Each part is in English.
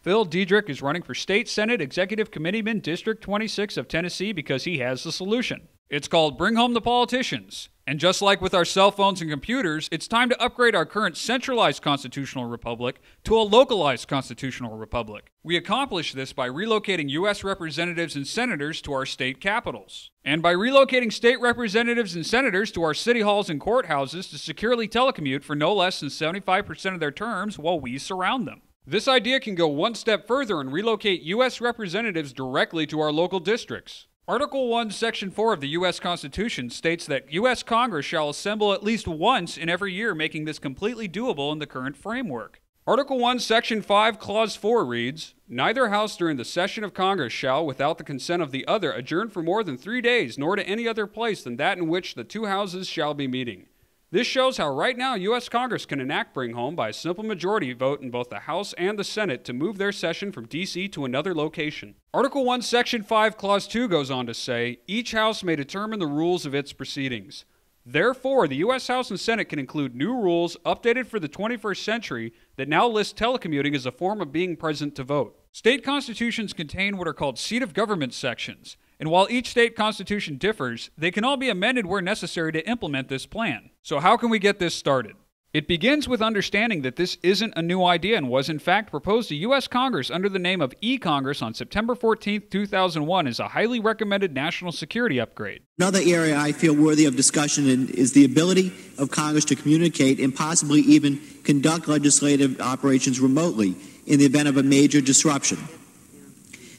Phil Dedrick is running for State Senate Executive Committeeman District 26 of Tennessee because he has the solution. It's called Bring Home the Politicians. And just like with our cell phones and computers, it's time to upgrade our current centralized constitutional republic to a localized constitutional republic. We accomplish this by relocating U.S. representatives and senators to our state capitals, and by relocating state representatives and senators to our city halls and courthouses to securely telecommute for no less than 75% of their terms while we surround them. This idea can go one step further and relocate U.S. representatives directly to our local districts. Article 1, Section 4 of the U.S. Constitution states that U.S. Congress shall assemble at least once in every year, making this completely doable in the current framework. Article 1, Section 5, Clause 4 reads, "Neither House during the session of Congress shall, without the consent of the other, adjourn for more than 3 days, nor to any other place than that in which the two houses shall be meeting." This shows how right now U.S. Congress can enact Bring Home by a simple majority vote in both the House and the Senate to move their session from D.C. to another location. Article 1, Section 5, Clause 2 goes on to say, "Each House may determine the rules of its proceedings." Therefore, the U.S. House and Senate can include new rules updated for the 21st century that now list telecommuting as a form of being present to vote. State constitutions contain what are called seat of government sections, and while each state constitution differs, they can all be amended where necessary to implement this plan. So how can we get this started? It begins with understanding that this isn't a new idea and was in fact proposed to U.S. Congress under the name of e-Congress on September 14, 2001 as a highly recommended national security upgrade. Another area I feel worthy of discussion is the ability of Congress to communicate and possibly even conduct legislative operations remotely in the event of a major disruption.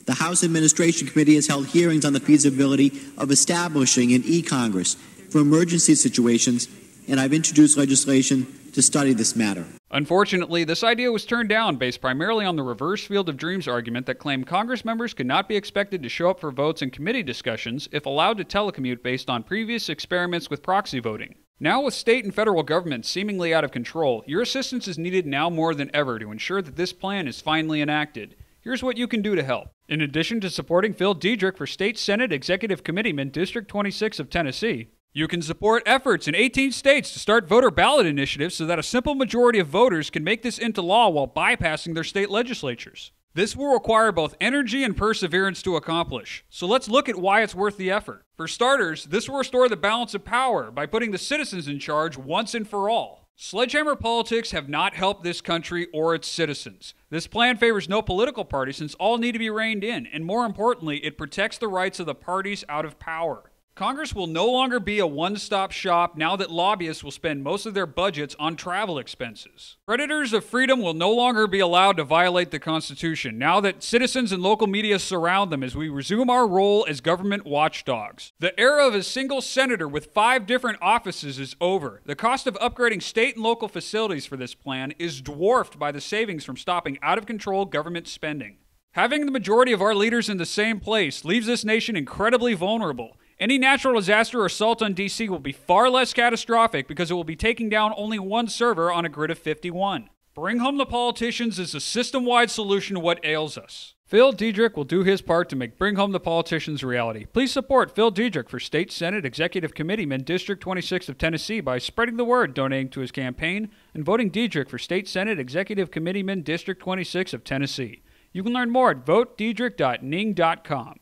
The House Administration Committee has held hearings on the feasibility of establishing an e-Congress for emergency situations, and I've introduced legislation to study this matter. Unfortunately, this idea was turned down based primarily on the reverse field of dreams argument that claimed Congress members could not be expected to show up for votes and committee discussions if allowed to telecommute based on previous experiments with proxy voting. Now with state and federal governments seemingly out of control, your assistance is needed now more than ever to ensure that this plan is finally enacted. Here's what you can do to help. In addition to supporting Phil Dedrick for State Senate Executive Committeeman District 26 of Tennessee, you can support efforts in 18 states to start voter ballot initiatives so that a simple majority of voters can make this into law while bypassing their state legislatures. This will require both energy and perseverance to accomplish, so let's look at why it's worth the effort. For starters, this will restore the balance of power by putting the citizens in charge once and for all. Sledgehammer politics have not helped this country or its citizens. This plan favors no political party since all need to be reined in, and more importantly, it protects the rights of the parties out of power. Congress will no longer be a one-stop shop now that lobbyists will spend most of their budgets on travel expenses. Predators of freedom will no longer be allowed to violate the Constitution now that citizens and local media surround them as we resume our role as government watchdogs. The era of a single senator with 5 different offices is over. The cost of upgrading state and local facilities for this plan is dwarfed by the savings from stopping out-of-control government spending. Having the majority of our leaders in the same place leaves this nation incredibly vulnerable. Any natural disaster or assault on D.C. will be far less catastrophic because it will be taking down only one server on a grid of 51. Bring Home the Politicians is a system-wide solution to what ails us. Phil Dedrick will do his part to make Bring Home the Politicians a reality. Please support Phil Dedrick for State Senate Executive Committeeman District 26 of Tennessee by spreading the word, donating to his campaign, and voting Dedrick for State Senate Executive Committeeman District 26 of Tennessee. You can learn more at votededrick.ning.com.